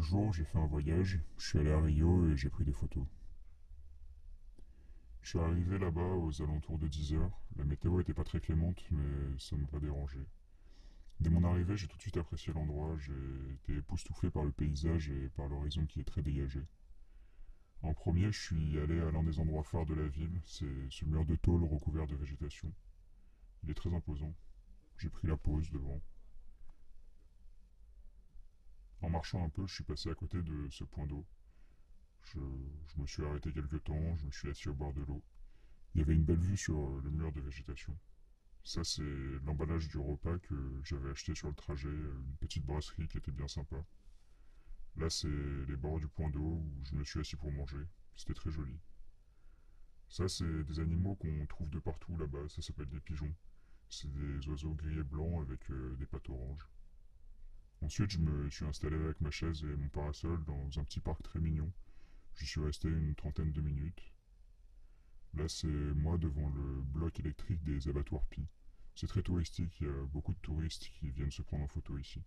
jour, j'ai fait un voyage, je suis allé à Rio et j'ai pris des photos. Je suis arrivé là-bas aux alentours de 10 heures. La météo était pas très clémente, mais ça m'a pas dérangé. Dès mon arrivée, j'ai tout de suite apprécié l'endroit, j'ai été époustouflé par le paysage et par l'horizon qui est très dégagé. En premier, je suis allé à l'un des endroits phares de la ville, c'est ce mur de tôle recouvert de végétation. Il est très imposant. J'ai pris la pause devant. En marchant un peu, je suis passé à côté de ce point d'eau. Je, je me suis arrêté quelque temps, je me suis assis au bord de l'eau. Il y avait une belle vue sur le mur de végétation. Ça, c'est l'emballage du repas que j'avais acheté sur le trajet, une petite brasserie qui était bien sympa. Là, c'est les bords du point d'eau où je me suis assis pour manger. C'était très joli. Ça, c'est des animaux qu'on trouve de partout là-bas. Ça s'appelle des pigeons. C'est des oiseaux gris et blancs avec des pattes oranges. Ensuite, je me suis installé avec ma chaise et mon parasol dans un petit parc très mignon. J'y suis resté une trentaine de minutes. Là, c'est moi devant le bloc électrique des abattoirs Pi. C'est très touristique, il y a beaucoup de touristes qui viennent se prendre en photo ici.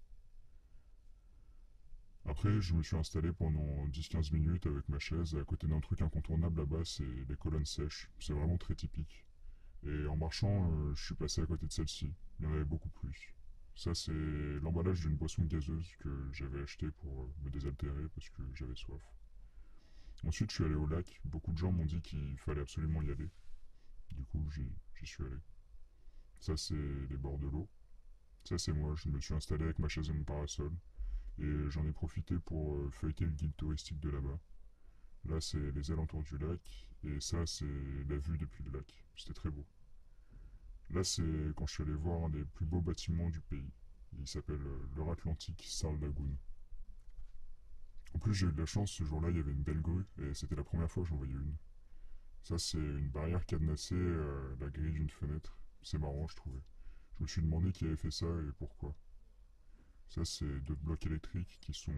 Après, je me suis installé pendant 10-15 minutes avec ma chaise à côté d'un truc incontournable là-bas, c'est les colonnes sèches. C'est vraiment très typique. Et en marchant, je suis passé à côté de celle-ci. Il y en avait beaucoup plus. Ça, c'est l'emballage d'une boisson gazeuse que j'avais acheté pour me désaltérer parce que j'avais soif. Ensuite, je suis allé au lac. Beaucoup de gens m'ont dit qu'il fallait absolument y aller. Du coup, j'y suis allé. Ça, c'est les bords de l'eau. Ça, c'est moi. Je me suis installé avec ma chaise et mon parasol. Et j'en ai profité pour feuilleter le guide touristique de là-bas. Là, c'est les alentours du lac. Et ça, c'est la vue depuis le lac. C'était très beau. Là, c'est quand je suis allé voir un des plus beaux bâtiments du pays. Il s'appelle l'Euratlantic Sarl Lagoon. En plus, j'ai eu de la chance, ce jour-là, il y avait une belle grue. Et c'était la première fois que j'en voyais une. Ça, c'est une barrière cadenassée à la grille d'une fenêtre. C'est marrant, je trouvais. Je me suis demandé qui avait fait ça et pourquoi. Ça, c'est deux blocs électriques qui sont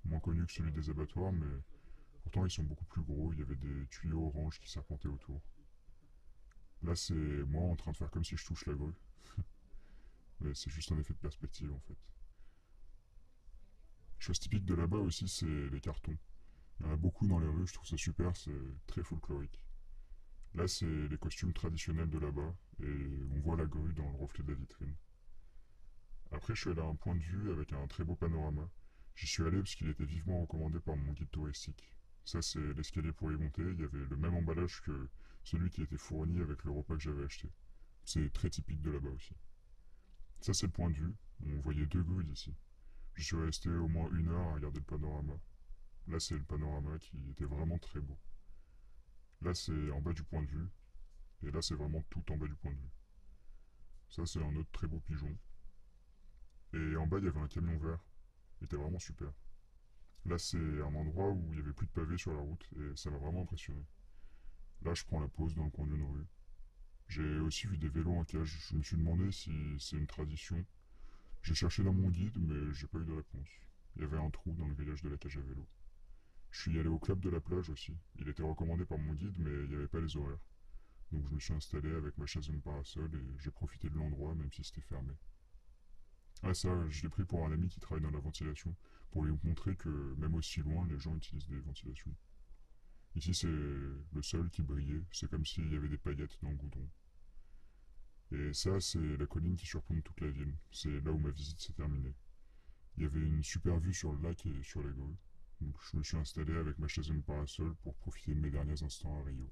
moins connus que celui des abattoirs, mais pourtant ils sont beaucoup plus gros. Il y avait des tuyaux orange qui serpentaient autour. Là, c'est moi en train de faire comme si je touche la grue. Mais c'est juste un effet de perspective en fait. Chose typique de là-bas aussi, c'est les cartons. Il y en a beaucoup dans les rues, je trouve ça super, c'est très folklorique. Là, c'est les costumes traditionnels de là-bas, et on voit la grue dans le reflet de la vitrine. Après, je suis allé à un point de vue avec un très beau panorama. J'y suis allé parce qu'il était vivement recommandé par mon guide touristique. Ça, c'est l'escalier pour y monter. Il y avait le même emballage que celui qui était fourni avec le repas que j'avais acheté. C'est très typique de là-bas aussi. Ça, c'est le point de vue. On voyait deux grues d'ici. Je suis resté au moins une heure à regarder le panorama. Là, c'est le panorama qui était vraiment très beau. Là, c'est en bas du point de vue. Et là, c'est vraiment tout en bas du point de vue. Ça, c'est un autre très beau pigeon. Et en bas, il y avait un camion vert. Il était vraiment super. Là, c'est un endroit où il n'y avait plus de pavés sur la route et ça m'a vraiment impressionné. Là, je prends la pause dans le coin d'une rue. J'ai aussi vu des vélos en cage. Je me suis demandé si c'est une tradition. J'ai cherché dans mon guide, mais j'ai pas eu de réponse. Il y avait un trou dans le grillage de la cage à vélo. Je suis allé au club de la plage aussi. Il était recommandé par mon guide, mais il n'y avait pas les horaires. Donc je me suis installé avec ma chaise et mon parasol et j'ai profité de l'endroit même si c'était fermé. Ah ça, je l'ai pris pour un ami qui travaille dans la ventilation, pour lui montrer que même aussi loin, les gens utilisent des ventilations. Ici, c'est le sol qui brillait, c'est comme s'il y avait des paillettes dans le goudron. Et ça, c'est la colline qui surplombe toute la ville. C'est là où ma visite s'est terminée. Il y avait une super vue sur le lac et sur les grues. Donc je me suis installé avec ma chaise et mon parasol pour profiter de mes derniers instants à Rio.